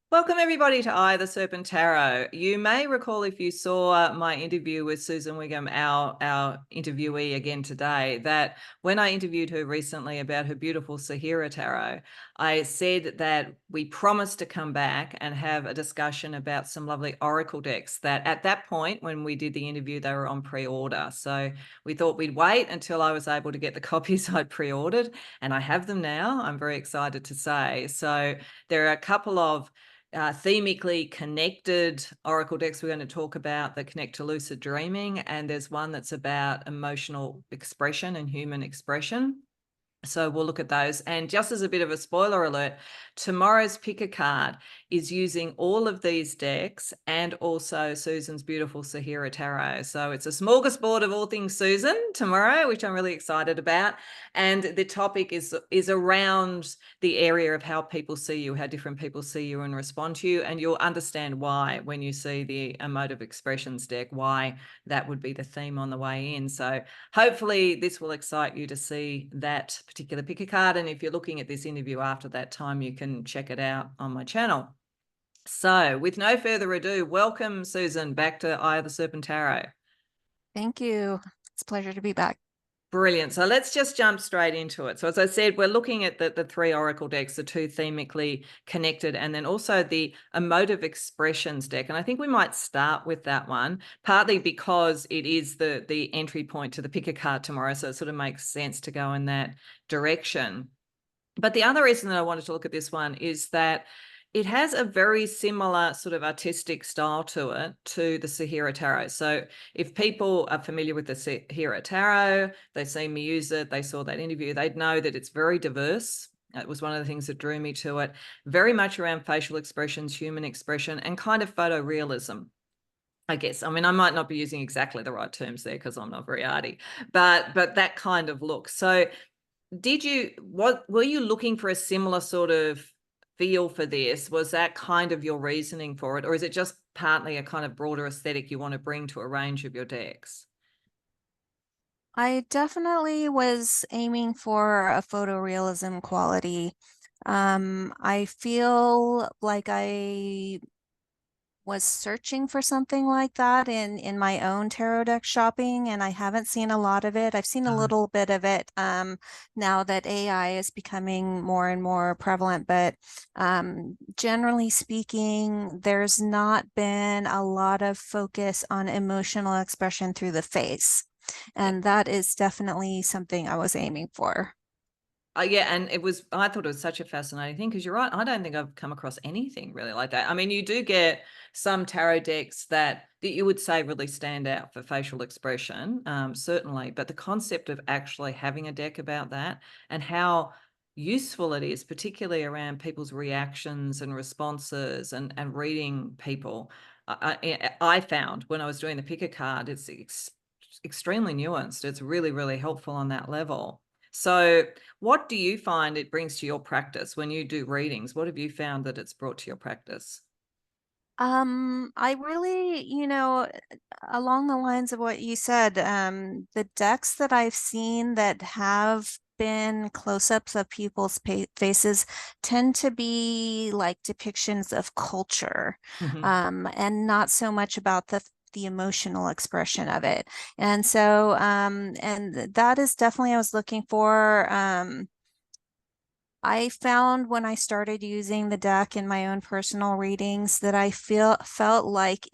Welcome everybody to the Serpent Tarot. You may recall if you saw my interview with Susan Whigham, our interviewee again today, that when I interviewed her recently about her beautiful Sahira Tarot, I said that we promised to come back and have a discussion about some lovely oracle decks that at that point when we did the interview, they were on pre-order. So we thought we'd wait until I was able to get the copies I'd pre-ordered, and I have them now. I'm very excited to say. So there are a couple of themically connected oracle decks we're going to talk about that connect to lucid dreaming, and there's one that's about emotional expression and human expression. So we'll look at those. And just as a bit of a spoiler alert, tomorrow's pick a card is using all of these decks and also Susan's beautiful Sahira Tarot. So it's a smorgasbord of all things Susan tomorrow, which I'm really excited about. And the topic is around the area of how people see you, how different people see you and respond to you. And you'll understand why when you see the emotive expressions deck, why that would be the theme on the way in. So hopefully this will excite you to see that particular pick a card. And if you're looking at this interview after that time, you can check it out on my channel. So with no further ado, welcome Susan back to Eye of the Serpent Tarot. Thank you. It's a pleasure to be back. Brilliant. So let's just jump straight into it. So as I said, we're looking at the three oracle decks, the two themically connected, and then also the emotive expressions deck. And I think we might start with that one, partly because it is the entry point to the pick a card tomorrow. So it sort of makes sense to go in that direction. But the other reason that I wanted to look at this one is that it has a very similar sort of artistic style to it to the Sahira Tarot. So if people are familiar with the Sahira Tarot, they've seen me use it, they saw that interview, they'd know that it's very diverse. It was one of the things that drew me to it, very much around facial expressions, human expression, and kind of photorealism. I guess. I mean, I might not be using exactly the right terms there because I'm not very arty, but that kind of look. So were you looking for a similar sort of feel for this? Was that kind of your reasoning for it, or is it just partly a kind of broader aesthetic you want to bring to a range of your decks? I definitely was aiming for a photorealism quality. I feel like I was searching for something like that in my own tarot deck shopping, and I haven't seen a lot of it. I've seen a little bit of it now that AI is becoming more and more prevalent, but generally speaking, there's not been a lot of focus on emotional expression through the face, Yeah. and that is definitely something I was aiming for. Yeah, and I thought it was such a fascinating thing because you're right. I don't think I've come across anything really like that. I mean, you do get some tarot decks that you would say really stand out for facial expression, certainly. But the concept of actually having a deck about that and how useful it is, particularly around people's reactions and responses and reading people, I found when I was doing the pick a card, it's extremely nuanced. It's really, really helpful on that level. So what do you find it brings to your practice when you do readings? What have you found that it's brought to your practice? I really, along the lines of what you said, the decks that I've seen that have been close-ups of people's faces tend to be like depictions of culture, Mm-hmm. and not so much about the emotional expression of it. And so, and that is definitely I was looking for. I found when I started using the deck in my own personal readings that I felt like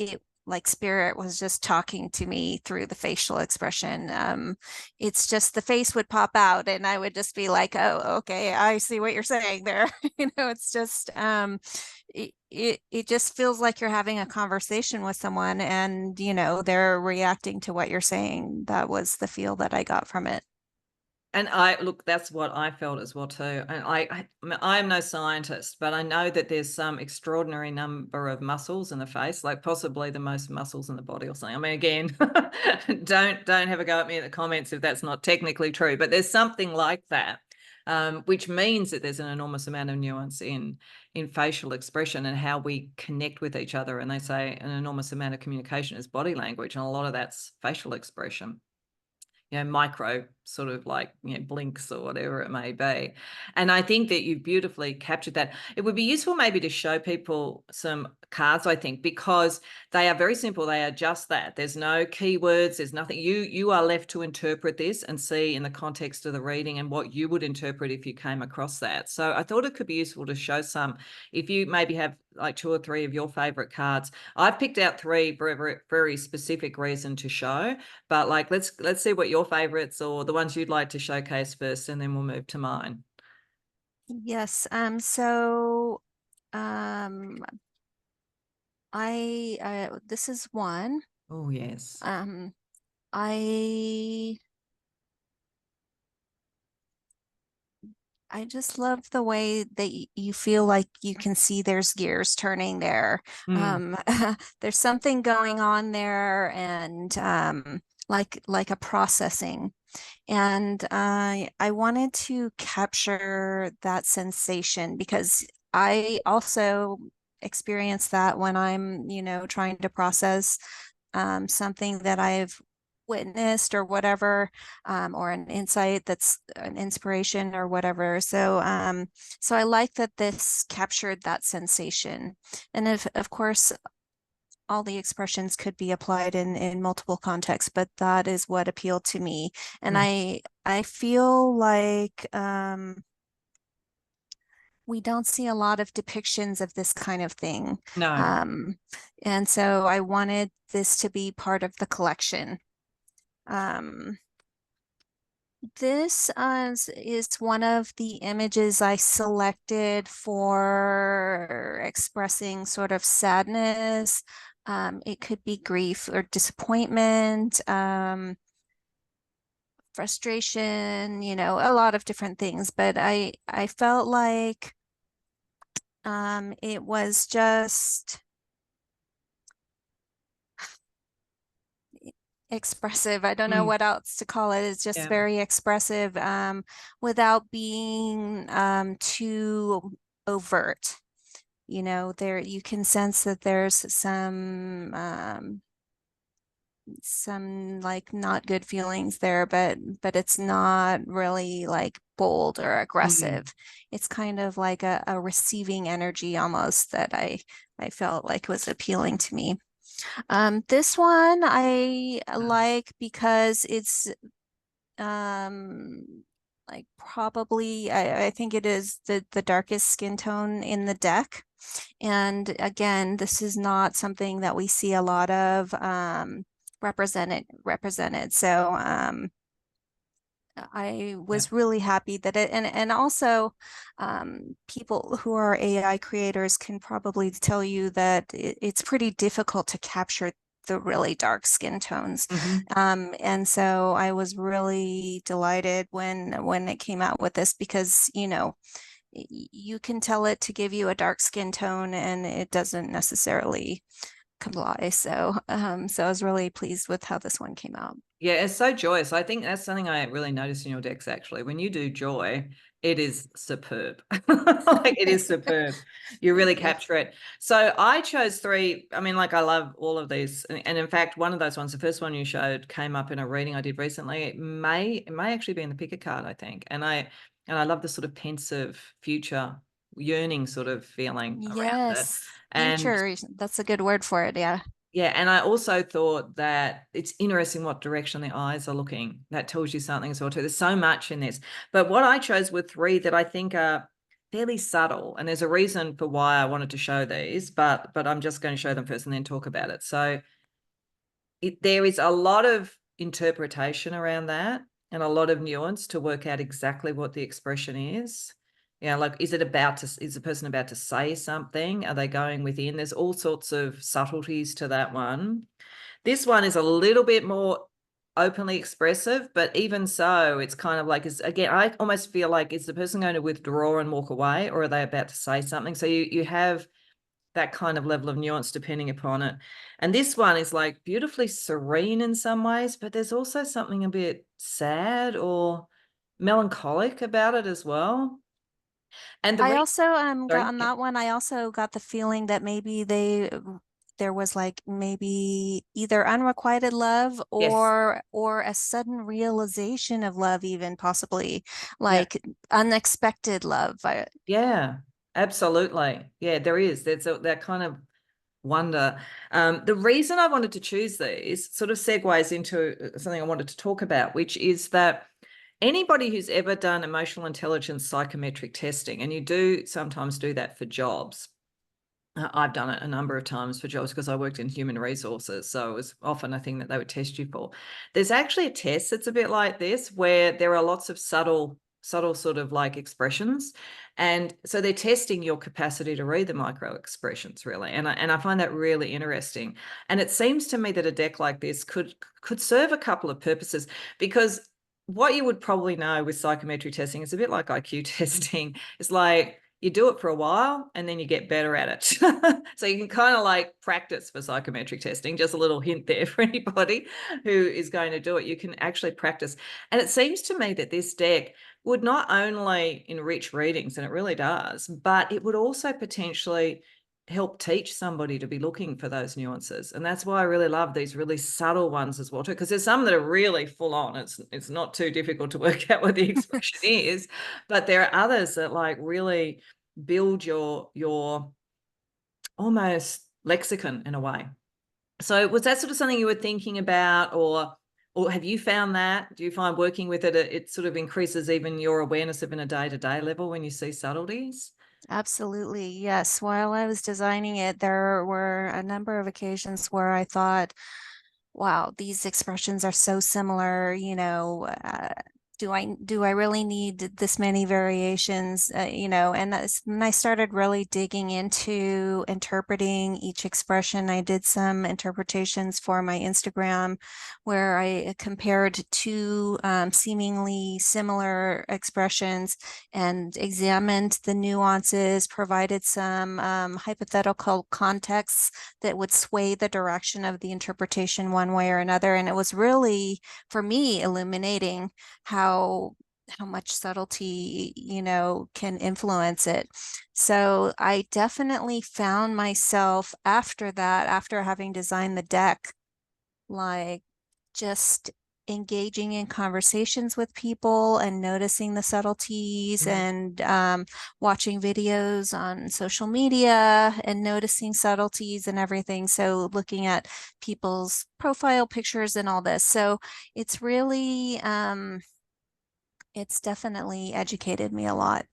spirit was just talking to me through the facial expression. It's just the face would pop out and I would just be like, oh, okay, I see what you're saying there. It's just it just feels like you're having a conversation with someone and they're reacting to what you're saying. That was the feel that I got from it. And look, that's what I felt as well too. And I am no scientist, but I know that there's some extraordinary number of muscles in the face, like possibly the most muscles in the body or something. I mean, again, don't have a go at me in the comments if that's not technically true, but there's something like that, which means that there's an enormous amount of nuance in facial expression and how we connect with each other. And they say an enormous amount of communication is body language, and a lot of that's facial expression. micro sort of like, blinks or whatever it may be. And I think that you've beautifully captured that. It would be useful maybe to show people some cards, I think, because they are very simple. They are just that. There's no keywords, there's nothing. You are left to interpret this and see in the context of the reading and what you would interpret if you came across that. So I thought it could be useful to show some, if you maybe have like 2 or 3 of your favorite cards. I've picked out 3 for a very, very specific reason to show, but like let's see what your favorites or the ones you'd like to showcase first, and then we'll move to mine. Yes. So um this is one. Oh, yes. Um I I just love the way that you feel like you can see there's gears turning there. Mm, Um, there's something going on there, and like a processing. And I wanted to capture that sensation because I also experience that when I'm, trying to process something that I've witnessed or whatever, or an insight that's an inspiration or whatever. So I like that this captured that sensation. And if, of course, all the expressions could be applied in multiple contexts, but that is what appealed to me. And mm. I feel like we don't see a lot of depictions of this kind of thing. No. Um, and so I wanted this to be part of the collection. Um, this is one of the images I selected for expressing sort of sadness. It could be grief or disappointment, frustration, a lot of different things. But I felt like it was just expressive. I don't know Mm, what else to call it. It's just yeah. very expressive, without being too overt. There you can sense that there's some like not good feelings there, but it's not really like bold or aggressive. Mm. It's kind of like a receiving energy almost that I felt like was appealing to me. This one I like because it's like probably I think it is the darkest skin tone in the deck. And again, this is not something that we see a lot of represented. So I Yeah. was really happy that and also people who are AI creators can probably tell you that it's pretty difficult to capture the really dark skin tones. Hmm. And so I was really delighted when it came out with this because, you can tell it to give you a dark skin tone and it doesn't necessarily comply. So I was really pleased with how this one came out. Yeah, it's so joyous. I think that's something I really noticed in your decks actually. When you do joy, it is superb. Like it is superb. You really Thank you. capture it. So I chose 3. I mean, like I love all of these. And in fact, one of those ones, the first one you showed, came up in a reading I did recently. It may actually be in the picker card, I think. And I love the sort of pensive future yearning sort of feeling around it. Yes, And future. That's a good word for it. Yeah. yeah, and I also thought that it's interesting what direction the eyes are looking. That tells you something as well too. There's so much in this. But what I chose were 3 that I think are fairly subtle. And there's a reason for why I wanted to show these, but I'm just going to show them first and then talk about it. So there is a lot of interpretation around that and a lot of nuance to work out exactly what the expression is. Like is the person about to say something? Are they going within? There's all sorts of subtleties to that one. This one is a little bit more openly expressive, but even so, it's kind of like, again, I almost feel like, is the person going to withdraw and walk away, or are they about to say something? So you have that kind of level of nuance depending upon it. And this one is like beautifully serene in some ways, but there's also something a bit sad or melancholic about it as well. And the I reason, also got sorry, on yeah. that one. I also got the feeling that maybe they there was like maybe either unrequited love Yes. or a sudden realization of love, even possibly Yeah. like unexpected love. Yeah. Absolutely. Yeah, there is. There's that kind of wonder. The reason I wanted to choose these sort of segues into something I wanted to talk about, which is that anybody who's ever done emotional intelligence psychometric testing, and you do sometimes do that for jobs. I've done it a number of times for jobs because I worked in human resources. So it was often a thing that they would test you for. There's actually a test that's a bit like this, where there are lots of subtle sort of like expressions. And so they're testing your capacity to read the micro expressions, really. And I find that really interesting. And it seems to me that a deck like this could serve a couple of purposes, because what you would probably know with psychometric testing is a bit like IQ testing. It's like, you do it for a while and then you get better at it. So you can kind of like practice for psychometric testing. Just a little hint there for anybody who is going to do it. You can actually practice. And it seems to me that this deck would not only enrich readings, and it really does, but it would also potentially help teach somebody to be looking for those nuances. And that's why I really love these really subtle ones as well too, because there's some that are really full on. It's not too difficult to work out what the expression is, but there are others that like really build your almost lexicon in a way. So was that sort of something you were thinking about, or have you found that? Do you find working with it, it sort of increases even your awareness of in a day-to-day level when you see subtleties? Absolutely, yes. While I was designing it, there were a number of occasions where I thought, wow, these expressions are so similar, do I really need this many variations, and I started really digging into interpreting each expression. I did some interpretations for my Instagram where I compared two seemingly similar expressions and examined the nuances, provided some hypothetical contexts that would sway the direction of the interpretation one way or another. And it was really, for me, illuminating how much subtlety, can influence it. So I definitely found myself after that, after having designed the deck, like just engaging in conversations with people and noticing the subtleties Mm. and watching videos on social media and noticing subtleties and everything. So looking at people's profile pictures and all this. So it's really, it's definitely educated me a lot.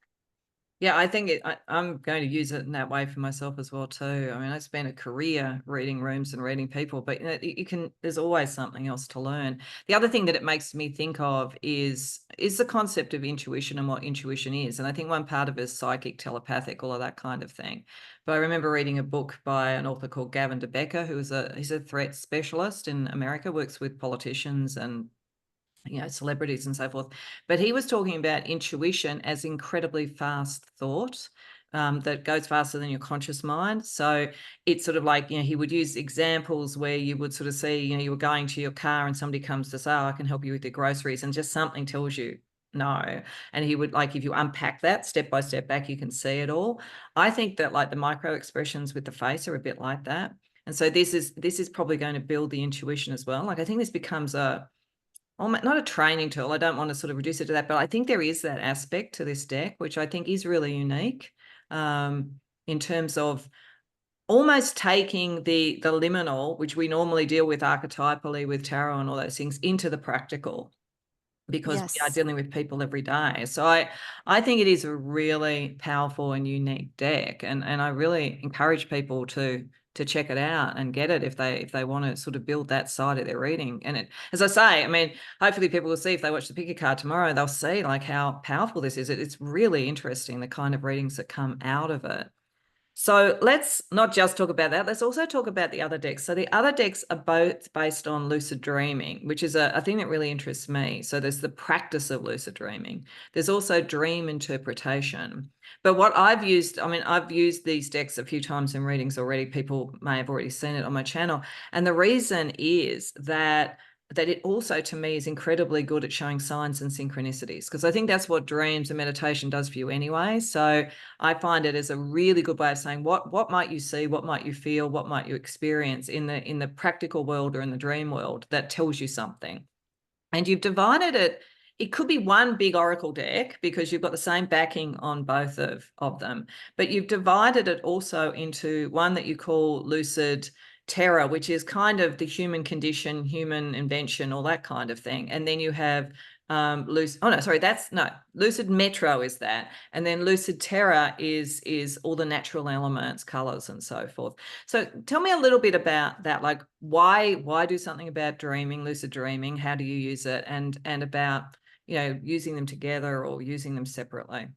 Yeah, I think I'm going to use it in that way for myself as well too. I mean, I spent a career reading rooms and reading people, but you can. There's always something else to learn. The other thing that it makes me think of is the concept of intuition and what intuition is. And I think one part of it is psychic, telepathic, all of that kind of thing. But I remember reading a book by an author called Gavin DeBecker, he's a threat specialist in America, works with politicians and celebrities and so forth. But he was talking about intuition as incredibly fast thought, that goes faster than your conscious mind. So it's sort of like, he would use examples where you would sort of see, you were going to your car and somebody comes to say, oh, I can help you with your groceries, and just something tells you no. And he would, like, if you unpack that step by step back, you can see it all. I think that like the micro expressions with the face are a bit like that. And so this is probably going to build the intuition as well. Like, I think this becomes not a training tool. I don't want to sort of reduce it to that, but I think there is that aspect to this deck, which I think is really unique, in terms of almost taking the liminal, which we normally deal with archetypally with tarot and all those things, into the practical, because we are Yes. dealing with people every day. So I think it is a really powerful and unique deck, and I really encourage people to check it out and get it if they want to sort of build that side of their reading. And it, as I say, I mean, hopefully people will see, if they watch the pick a card tomorrow, they'll see like how powerful this is. It's really interesting, the kind of readings that come out of it. So let's not just talk about that. Let's also talk about the other decks. So the other decks are both based on lucid dreaming, which is a thing that really interests me. So there's the practice of lucid dreaming. There's also dream interpretation. But what I've used, I mean, I've used these decks a few times in readings already. People may have already seen it on my channel. And the reason is that that it also to me is incredibly good at showing signs and synchronicities, because I think that's what dreams and meditation does for you anyway. So I find it as a really good way of saying what might you see, what might you feel, what might you experience in the practical world or in the dream world that tells you something. And you've divided it. It could be one big oracle deck because you've got the same backing on both of them, but you've divided it also into one that you call Lucid Terra, which is kind of the human condition, human invention, all that kind of thing. And then you have Lucid. Oh no, sorry, that's no Lucid Metro is that, and then Lucid Terra is all the natural elements, colors, and so forth. So tell me a little bit about that, like why do something about dreaming, lucid dreaming? How do you use it, and about using them together or using them separately?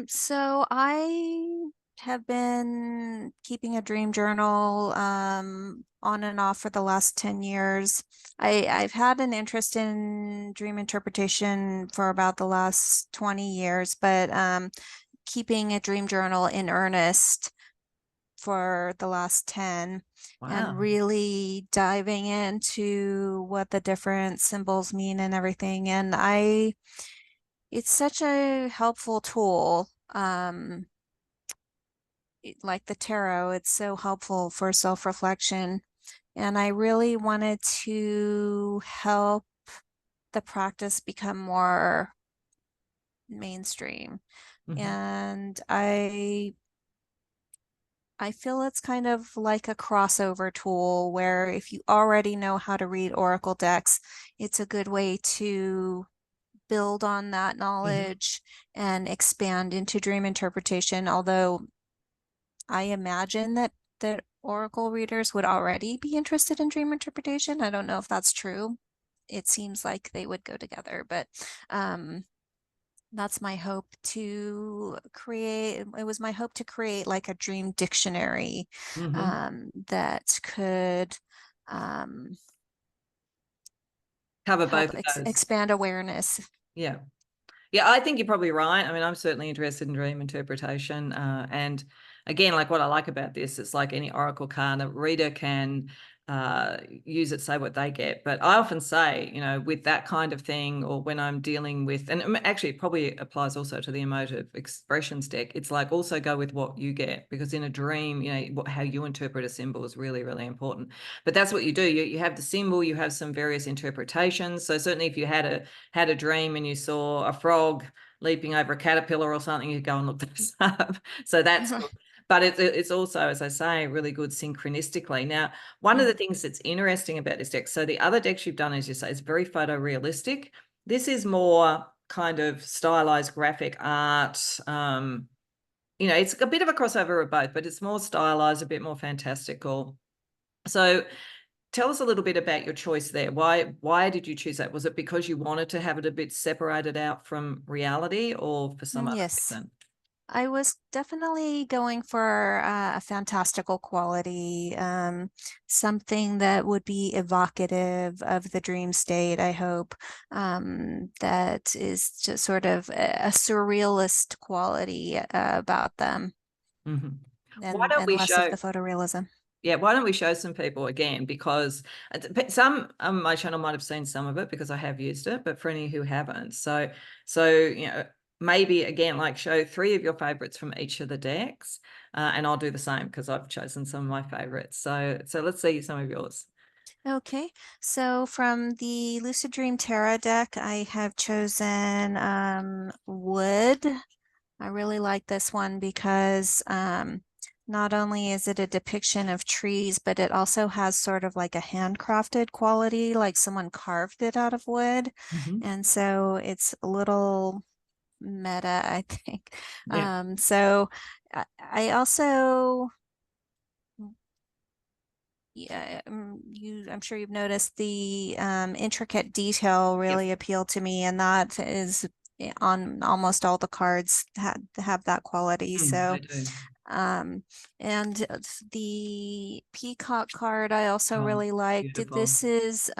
So I have been keeping a dream journal on and off for the last 10 years. I've had an interest in dream interpretation for about the last 20 years, but keeping a dream journal in earnest for the last 10 and Wow. really diving into what the different symbols mean and everything. And it's such a helpful tool. Like the tarot, it's so helpful for self-reflection. And I really wanted to help the practice become more mainstream. Mm-hmm. And I feel it's kind of like a crossover tool where if you already know how to read oracle decks, it's a good way to build on that Mm-hmm. knowledge and expand into dream interpretation. Although I imagine that oracle readers would already be interested in dream interpretation. I don't know if that's true. It seems like they would go together, but um, that's my hope to create. It was my hope to create like a dream dictionary Mm-hmm. that could um, Cover help both of those. expand awareness. Yeah. Yeah, I think you're probably right. I mean, I'm certainly interested in dream interpretation. And again, like what I like about this, it's like any oracle card, a reader can use it, say what they get. But I often say, with that kind of thing, or when I'm dealing with, and actually it probably applies also to the emotive expressions deck, it's like also go with what you get, because in a dream, how you interpret a symbol is really, really important. But that's what you do. You have the symbol, you have some various interpretations. So certainly if you had a dream and you saw a frog leaping over a caterpillar or something, you go and look this up. So that's good. But it's also, as I say, really good synchronistically. Now, one of the things that's interesting about this deck, so the other decks you've done, as you say, is very photorealistic. This is more kind of stylized graphic art. It's a bit of a crossover of both, but it's more stylized, a bit more fantastical. So tell us a little bit about your choice there. Why did you choose that? Was it because you wanted to have it a bit separated out from reality, or for some other Yes. reason? I was definitely going for a fantastical quality, something that would be evocative of the dream state, I hope, that is just sort of a surrealist quality about them Mm-hmm. Why don't and we less of show? the photorealism. Yeah, why don't we show some people again? Because some on my channel might have seen some of it because I have used it, but for any who haven't, so maybe again, like show three of your favorites from each of the decks, and I'll do the same because I've chosen some of my favorites. So let's see some of yours. Okay, so from the Lucid Dream Terra deck, I have chosen Wood. I really like this one because not only is it a depiction of trees, but it also has sort of like a handcrafted quality, like someone carved it out of wood. Mm-hmm. And so it's a little meta, I think. Yeah. So I also, yeah, I'm sure you've noticed the intricate detail Yep. really appealed to me, and that is on almost all the cards have that quality. They So do. um, and the peacock card I also Oh, really liked. beautiful. This is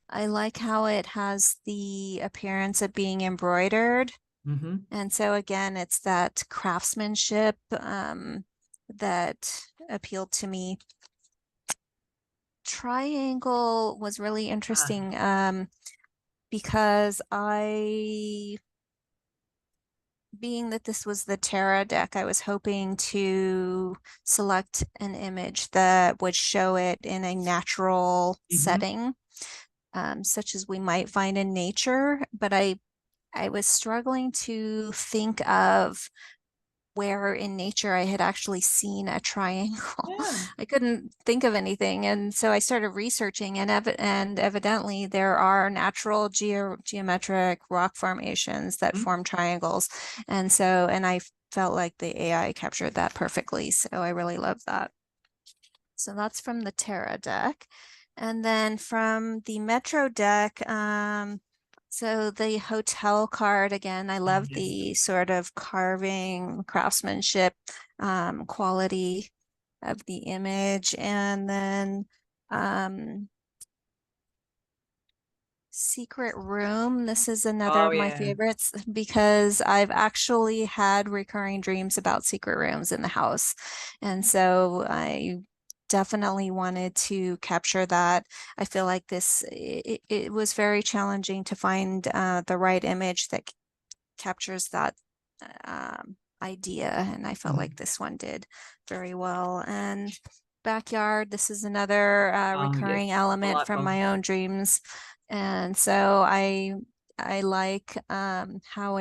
I like how it has the appearance of being embroidered. Mm-hmm. And so again, it's that craftsmanship that appealed to me. triangle was really Ah, interesting because being that this was the Terra deck, I was hoping to select an image that would show it in a natural mhm. setting, such as we might find in nature. But I was struggling to think of where in nature I had actually seen a triangle. Yeah. I couldn't think of anything. And so I started researching, and evidently there are natural geometric rock formations that Mhm. form triangles. And I felt like the AI captured that perfectly. So I really love that. So that's from the Terra deck. And then from the Metro deck, so the hotel card again, I Oh, love yes. the sort of carving craftsmanship quality of the image. And then Secret Room. This is another Oh, of my yeah. favorites because I've actually had recurring dreams about secret rooms in the house. And so I definitely wanted to capture that. I feel like it was very challenging to find the right image that captures that idea. And I felt like Mhm. this one did very well. And backyard, this is another Oh, yes. recurring element from Delightful. my own dreams. And so I like how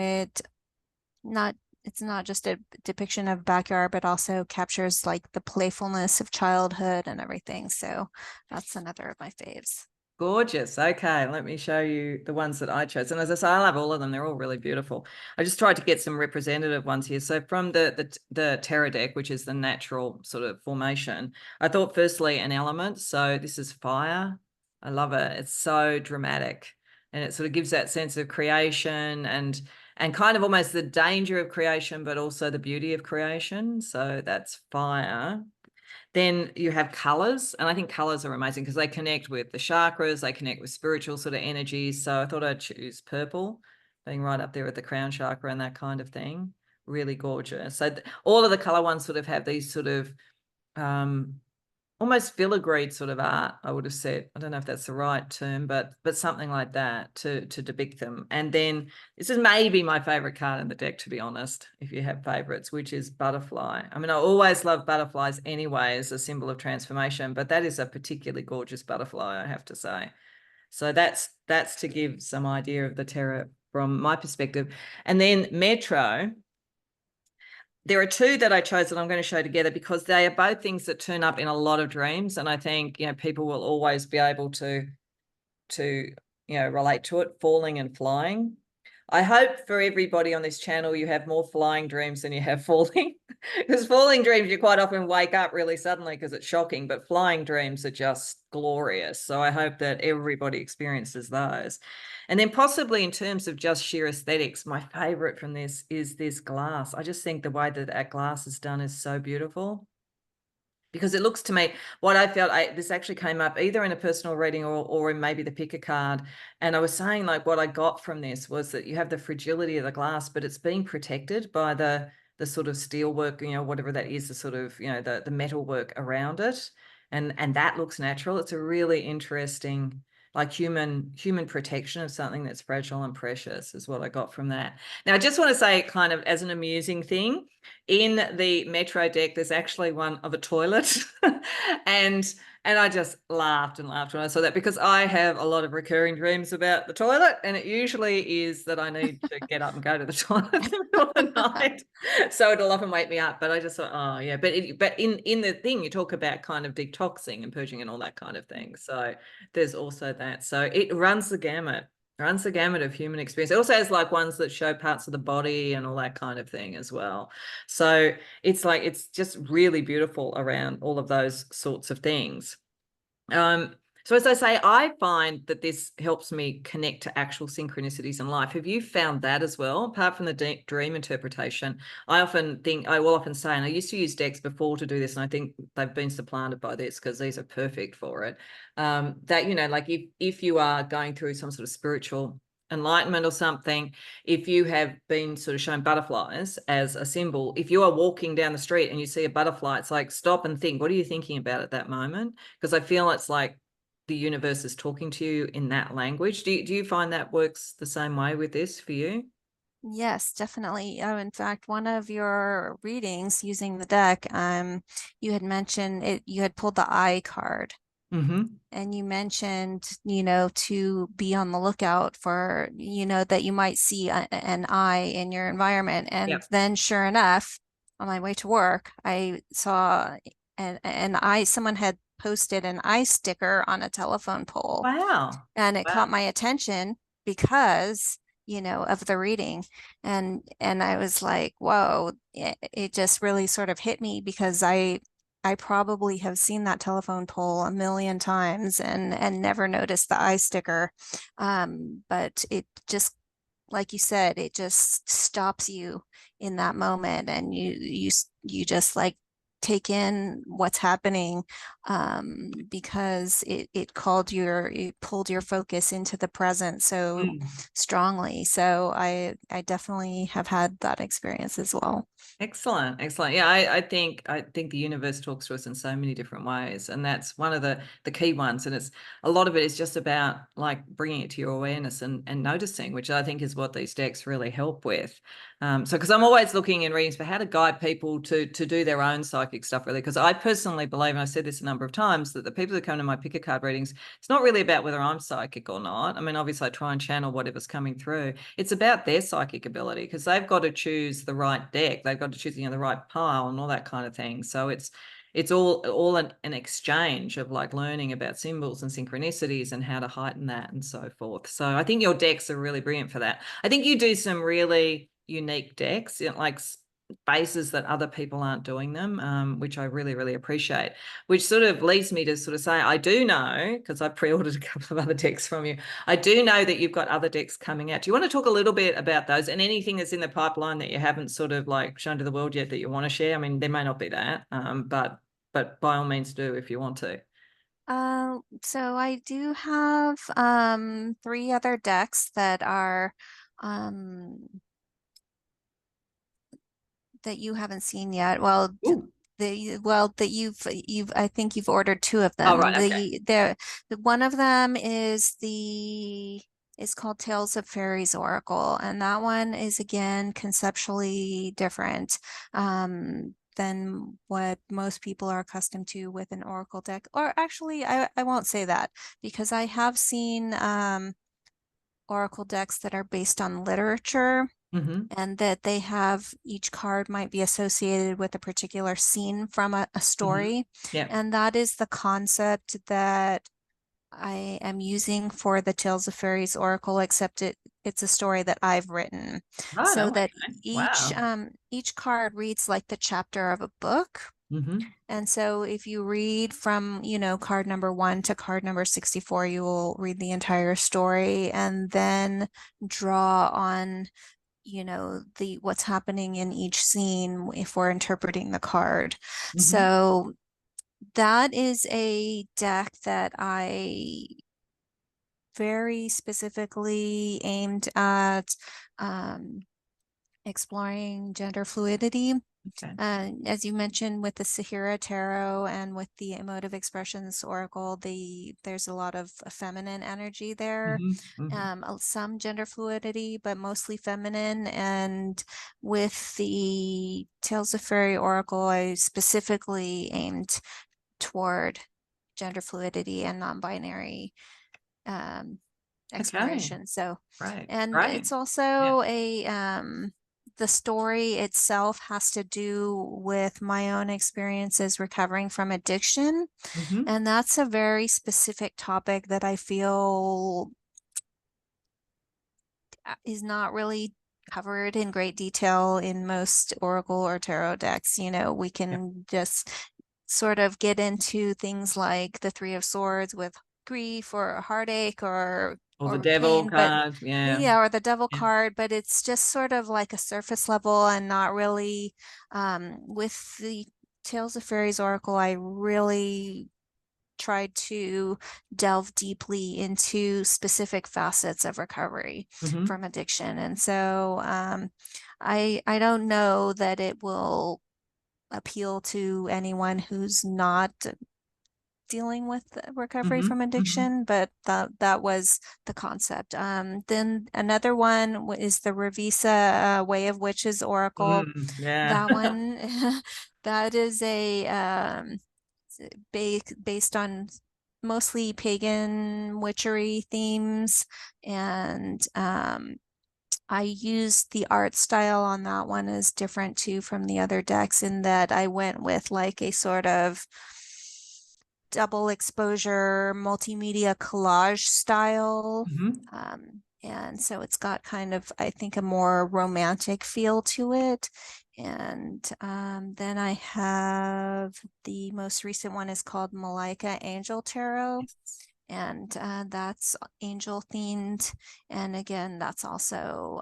not it's not just a depiction of backyard, but also captures like the playfulness of childhood and everything. So that's another of my faves. Gorgeous. Okay, let me show you the ones that I chose. And as I say, I love all of them. They're all really beautiful. I just tried to get some representative ones here. So from the Terra deck, which is the natural sort of formation, I thought firstly an element. So this is fire. I love it. It's so dramatic, and it sort of gives that sense of creation and kind of almost the danger of creation, but also the beauty of creation. So that's fire. Then you have colors, and I think colors are amazing because they connect with the chakras, they connect with spiritual sort of energies. So I thought I'd choose purple, being right up there with the crown chakra and that kind of thing. Really gorgeous. So all of the color ones sort of have these sort of um, almost filigreed sort of art, I would have said. I don't know if that's the right term, but something like that to depict them. And then this is maybe my favorite card in the deck, to be honest, if you have favorites, which is butterfly. I mean, I always love butterflies anyway as a symbol of transformation, but that is a particularly gorgeous butterfly, I have to say. So that's to give some idea of the Terra from my perspective. And then Metro, there are two that I chose that I'm going to show together because they are both things that turn up in a lot of dreams. And I think, people will always be able to relate to it, falling and flying. I hope for everybody on this channel you have more flying dreams than you have falling, because falling dreams you quite often wake up really suddenly because it's shocking, but flying dreams are just glorious. So I hope that everybody experiences those. And then possibly in terms of just sheer aesthetics, my favorite from this is this glass. I just think the way that that glass is done is so beautiful because it looks to me what I felt this actually came up either in a personal reading or in maybe the picker card. And I was saying like what I got from this was that you have the fragility of the glass, but it's being protected by the sort of steel work, whatever that is, the sort of, the metal work around it. And that looks natural. It's a really interesting like human protection of something that's fragile and precious is what I got from that. Now, I just want to say kind of as an amusing thing, in the Metro deck, there's actually one of a toilet. and and I just laughed and laughed when I saw that because I have a lot of recurring dreams about the toilet, and it usually is that I need to get up and go to the toilet in the middle of the night. So it'll often wake me up. But I just thought, oh yeah. But in the thing, you talk about kind of detoxing and purging and all that kind of thing. So there's also that. So it runs the gamut of human experience. It also has like ones that show parts of the body and all that kind of thing as well. So it's just really beautiful around all of those sorts of things. Um, so as I say, I find that this helps me connect to actual synchronicities in life. Have you found that as well? Apart from the dream interpretation, I will often say, and I used to use decks before to do this, and I think they've been supplanted by this because these are perfect for it. That like if you are going through some sort of spiritual enlightenment or something, if you have been sort of shown butterflies as a symbol, if you are walking down the street and you see a butterfly, it's like stop and think, what are you thinking about at that moment? Because I feel it's like the universe is talking to you in that language. Do you find that works the same way with this for you? Yes, definitely. In fact, one of your readings using the deck, you had mentioned it, you had pulled the eye card. Mm-hmm. And you mentioned, you know, to be on the lookout for, you know, that you might see an eye in your environment. And Yep. then, sure enough, on my way to work, I saw an eye, someone had posted an eye sticker on a telephone pole, Wow. and it caught Wow. my attention because, you know, of the reading. And I was like, whoa, it just really sort of hit me because I probably have seen that telephone pole a million times and never noticed the eye sticker. But it just, like you said, it just stops you in that moment, and you just like take in what's happening, because it pulled your focus into the present so Mm. strongly. So I definitely have had that experience as well. Excellent, excellent. Yeah, I think the universe talks to us in so many different ways, and that's one of the key ones. And it's a lot of it is just about like bringing it to your awareness and noticing, which I think is what these decks really help with. So, because I'm always looking in readings for how to guide people to do their own psychic stuff, really. Because I personally believe, and I've said this a number of times, that the people who come to my pick a card readings, it's not really about whether I'm psychic or not. I mean, obviously, I try and channel whatever's coming through. It's about their psychic ability because they've got to choose the right deck. They've got to choose, the right pile and all that kind of thing. So it's all an exchange of like learning about symbols and synchronicities and how to heighten that and so forth. So I think your decks are really brilliant for that. I think you do some really unique decks, like spaces that other people aren't doing them, which I really, really appreciate. Which sort of leads me to sort of say, I do know, because I pre-ordered a couple of other decks from you, I do know that you've got other decks coming out. Do you want to talk a little bit about those and anything that's in the pipeline that you haven't sort of like shown to the world yet that you want to share? I mean, there may not be that, but by all means do if you want to. So I do have three other decks that are um that you haven't seen yet. Ooh. That you've I think you've ordered two of Oh, them. right. Okay. The one of them is called Tales of Fairies Oracle, and that one is again conceptually different than what most people are accustomed to with an Oracle deck. Or actually, I won't say that because I have seen Oracle decks that are based on literature, Mm-hmm. and that they have each card might be associated with a particular scene from a Mm-hmm. story. Yeah. And that is the concept that I am using for the Tales of Fairies Oracle, except it's a story that I've written. Right. Oh, So that okay. Wow. each card reads like the chapter of a book. Mm-hmm. And so if you read from, you know, card number 1 to card number 64, you will read the entire story and then draw on, you know, the what's happening in each scene if we're interpreting the card. Mm-hmm. So that is a deck that I very specifically aimed at um, exploring gender fluidity. Okay. As you mentioned with the Sahira Tarot and with the Emotive Expressions Oracle, there's a lot of feminine energy there, Mm-hmm. Mm-hmm. some gender fluidity, but mostly feminine. And with the Tales of Fairy Oracle, I specifically aimed toward gender fluidity and non-binary um, Okay. exploration. So, Great. and Great. it's Yeah. also the story itself has to do with my own experiences recovering from addiction. Mm-hmm. And that's a very specific topic that I feel is not really covered in great detail in most Oracle or Tarot decks. You know, we Yeah. can just sort of get into things like the Three of Swords with grief or heartache Or the or devil pain, but card. Yeah. yeah, or the devil Yeah. card, but it's just sort of like a surface level and not really with the Tales of Fairies Oracle, I really tried to delve deeply into specific facets of recovery Hmm. from addiction. And so I don't know that it will appeal to anyone who's not dealing with recovery Hmm. from Hmm. addiction, but that was the concept. Then another one is the Revisa Way of Witches Oracle. Yeah. That one, that is a based on mostly pagan witchery themes, and I used the art style on that one is different too from the other decks in that I went with like a sort of double exposure multimedia collage style. Hmm. And so it's got kind of, I think, a more romantic feel to it. And then I have the most recent one is called Malika Angel Tarot, and that's angel themed. And again, that's also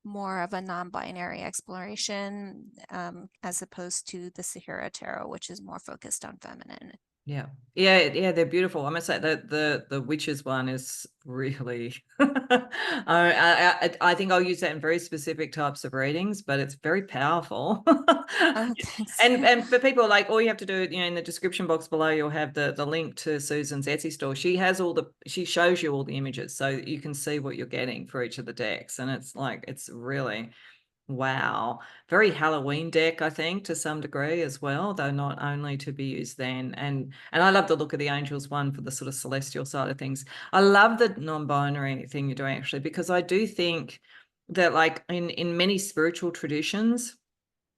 more of a non-binary exploration as opposed to the Sahira Tarot, which is more focused on feminine. Yeah. Yeah, they're beautiful. I must say that the witches one is really I think I'll use that in very specific types of readings, but it's very powerful. Oh, thanks. And for people, like, all you have to do, in the description box below, you'll have the link to Susan's Etsy store. She shows you all the images so that you can see what you're getting for each of the decks. And it's like, it's really, wow. Very Halloween deck, I think, to some degree as well, though not only to be used then. And I love the look of the angels one for the sort of celestial side of things. I love the non-binary thing you're doing, actually, because I do think that, like, in many spiritual traditions,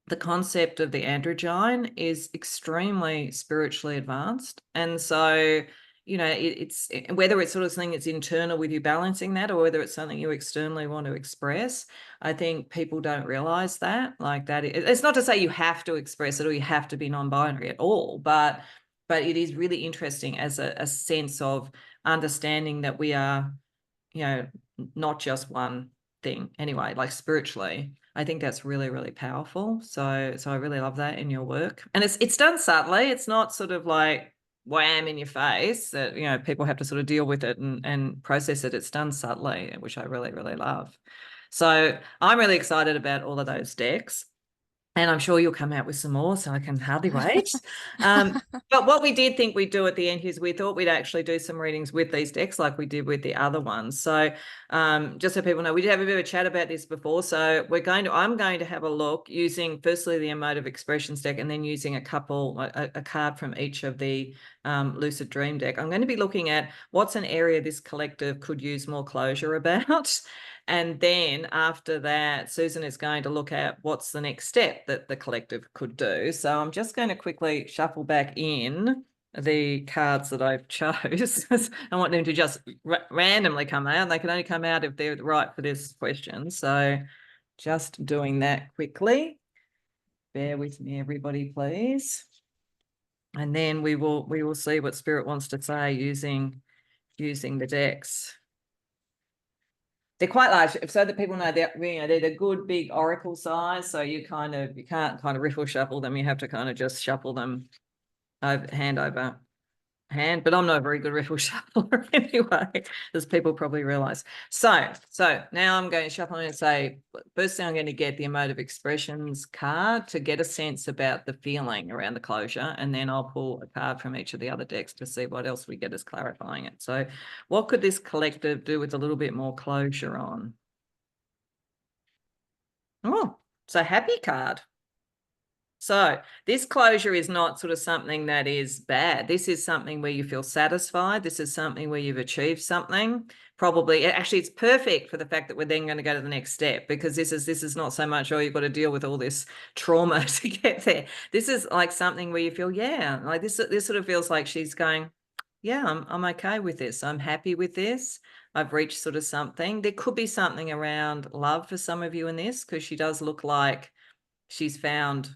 the concept of the androgyne is extremely spiritually advanced. And so, it's whether it's sort of something that's internal with you balancing that, or whether it's something you externally want to express. I think people don't realize that. Like, that it's not to say you have to express it or you have to be non-binary at all, but it is really interesting as a sense of understanding that we are, not just one thing anyway, like spiritually. I think that's really, really powerful. So I really love that in your work. And it's done subtly. It's not sort of like wham in your face that, people have to sort of deal with it and process it. It's done subtly, which I really, really love. So I'm really excited about all of those decks. And I'm sure you'll come out with some more, so I can hardly wait. But what we did think we'd do at the end is we thought we'd actually do some readings with these decks like we did with the other ones. So just so people know, we did have a bit of a chat about this before. So I'm going to have a look using firstly the Emotive Expressions deck and then using a card from each of the Lucid Dream deck. I'm going to be looking at what's an area this collective could use more closure about. And then after that, Susan is going to look at what's the next step that the collective could do. So I'm just going to quickly shuffle back in the cards that I've chose. I want them to just randomly come out. They can only come out if they're right for this question. So just doing that quickly. Bear with me, everybody, please. And then we will see what Spirit wants to say using the decks. They're quite large, so that people know they're the good big oracle size. So you can't kind of riffle shuffle them. You have to kind of just shuffle them hand over hand. But I'm not a very good riffle shuffler anyway, as people probably realize. So now I'm going to shuffle and say, firstly, I'm going to get the Emotive Expressions card to get a sense about the feeling around the closure, and then I'll pull a card from each of the other decks to see what else we get as clarifying it. So what could this collective do with a little bit more closure on? Oh, it's a happy card. So this closure is not sort of something that is bad. This is something where you feel satisfied. This is something where you've achieved something. Probably, actually, it's perfect for the fact that we're then going to go to the next step, because this is not so much, oh, you've got to deal with all this trauma to get there. This is like something where you feel, yeah, like this sort of feels like she's going, yeah, I'm okay with this. I'm happy with this. I've reached sort of something. There could be something around love for some of you in this, because she does look like she's found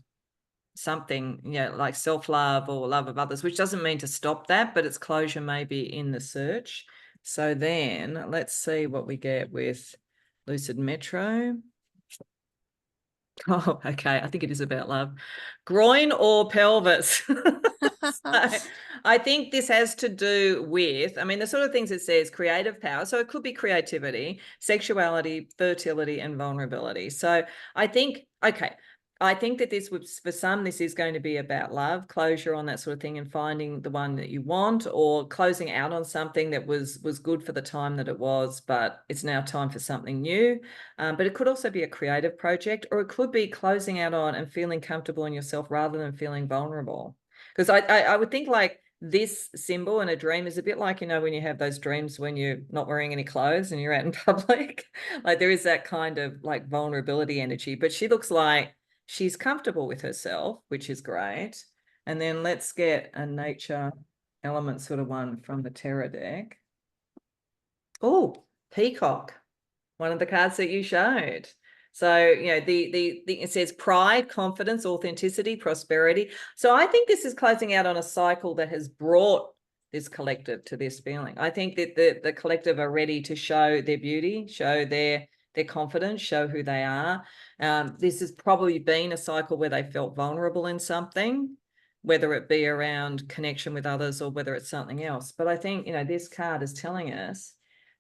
something, like self-love or love of others, which doesn't mean to stop that, but it's closure maybe in the search. So then let's see what we get with Lucid Metro. Oh, okay. I think it is about love. Groin or pelvis? So I think this has to do with, I mean, the sort of things it says creative power. So it could be creativity, sexuality, fertility, and vulnerability. So I think, okay, I think that this would, for some, this is going to be about love, closure on that sort of thing, and finding the one that you want, or closing out on something that was good for the time that it was, but it's now time for something new. But it could also be a creative project, or it could be closing out on and feeling comfortable in yourself rather than feeling vulnerable. Because I would think like this symbol in a dream is a bit like, you know, when you have those dreams when you're not wearing any clothes and you're out in public, like there is that kind of like vulnerability energy. But she looks like she's comfortable with herself, which is great. And then let's get a nature element sort of one from the Terra deck. Oh, peacock, one of the cards that you showed. So, you know, the it says pride, confidence, authenticity, prosperity. So I think this is closing out on a cycle that has brought this collective to this feeling. I think that the collective are ready to show their beauty, show their confidence, show who they are. This has probably been a cycle where they felt vulnerable in something, whether it be around connection with others or whether it's something else. But I think, you know, this card is telling us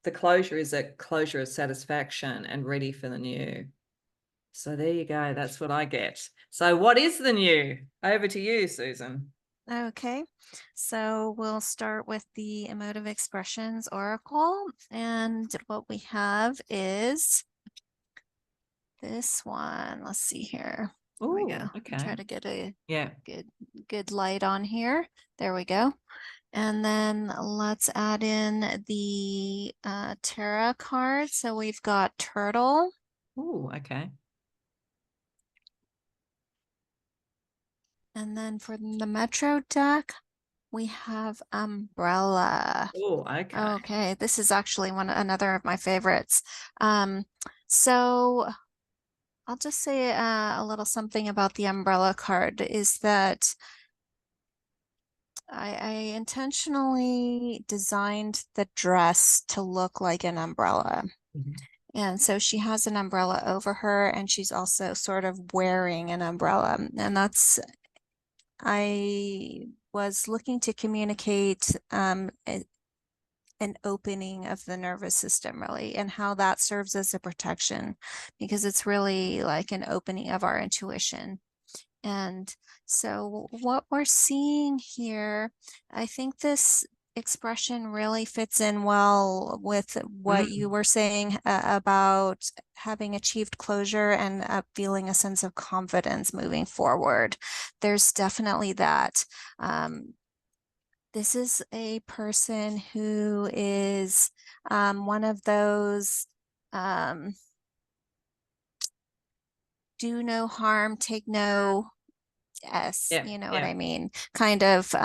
the closure is a closure of satisfaction and ready for the new. So there you go. That's what I get. So what is the new? Over to you, Susan. Okay, so we'll start with the Emotive Expressions Oracle. And what we have is this one. Let's see here. There we go. Oh, okay. Try to get a Yeah. good light on here. There we go. And then let's add in the Terra card. So we've got Turtle. Oh, okay. And then for the Metro deck, we have Umbrella. Oh, okay. Okay, this is actually another of my favorites. Um, so I'll just say a little something about the umbrella card is that I intentionally designed the dress to look like an umbrella. Mhm. And so she has an umbrella over her, and she's also sort of wearing an umbrella. And I was looking to communicate an opening of the nervous system, really, and how that serves as a protection, because it's really like an opening of our intuition. And so what we're seeing here, I think this expression really fits in well with what you Mm. were saying about having achieved closure and feeling a sense of confidence moving forward. There's definitely that. This is a person who is one of those um, do no harm, take no S, Yeah, you know what yeah. I mean? Kind of,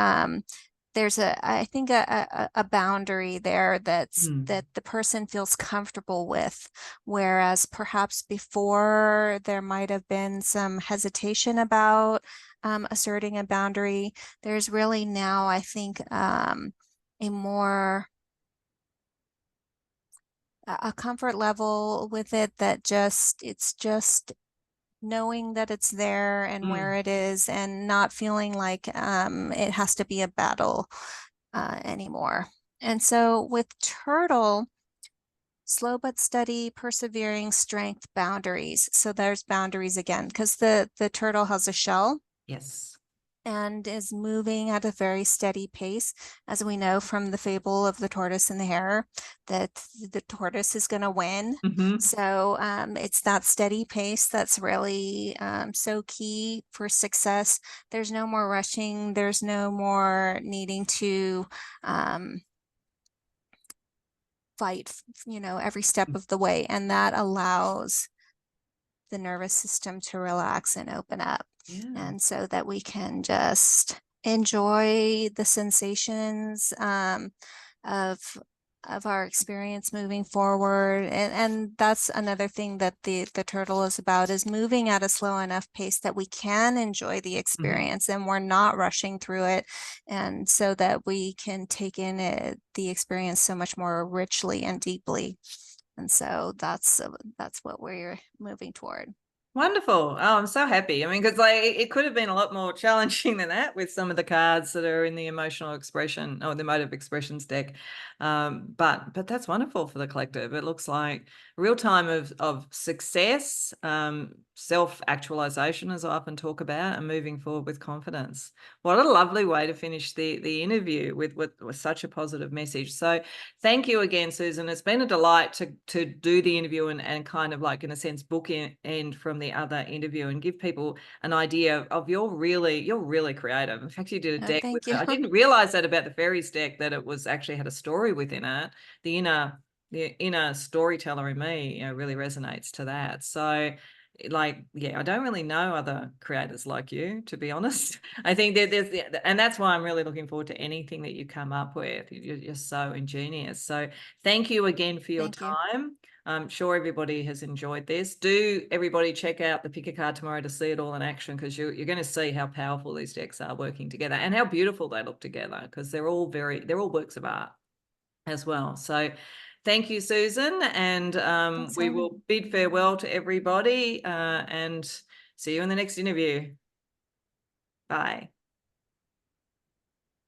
there's I think a boundary there Mm. that the person feels comfortable with, whereas perhaps before there might have been some hesitation about asserting a boundary. There's really now, I think, a more a comfort level with it that it's just knowing that it's there and where Mm. it is and not feeling like it has to be a battle anymore. And so with Turtle, slow but steady, persevering, strength, boundaries. So there's boundaries again, because the turtle has a shell Yes. and is moving at a very steady pace, as we know from the fable of the tortoise and the hare, that the tortoise is going to win. Mm-hmm. So it's that steady pace that's really so key for success. There's no more rushing. There's no more needing to fight, every step of the way. And that allows the nervous system to relax and open up. Yeah. And so that we can just enjoy the sensations of our experience moving forward. And that's another thing that the turtle is about, is moving at a slow enough pace that we can enjoy the Mm-hmm. experience and we're not rushing through it, and so that we can take in the experience so much more richly and deeply. And so that's what we're moving toward. Wonderful. Oh, I'm so happy. I mean, because like it could have been a lot more challenging than that with some of the cards that are in the emotional expression or the emotive expressions deck. But that's wonderful for the collective. It looks like a real time of success, self-actualization, as I often talk about, and moving forward with confidence. What a lovely way to finish the interview with such a positive message. So thank you again, Susan. It's been a delight to do the interview and kind of like, in a sense, book end from the other interview and give people an idea of you're really creative. In fact, you did a Oh, deck with thank you. I didn't realize that about the fairies deck, that it was actually had a story within it. The inner storyteller in me, really resonates to that. So like, yeah, I don't really know other creators like you, to be honest. I think and that's why I'm really looking forward to anything that you come up with. You're so ingenious. So thank you again for your Thank you. time. I'm sure everybody has enjoyed this. Do everybody check out the Pick a Card tomorrow to see it all in action, because you're going to see how powerful these decks are working together and how beautiful they look together, because they're all works of art as well. So thank you, Susan. And Thanks, we Amy. will bid farewell to everybody and see you in the next interview. Bye.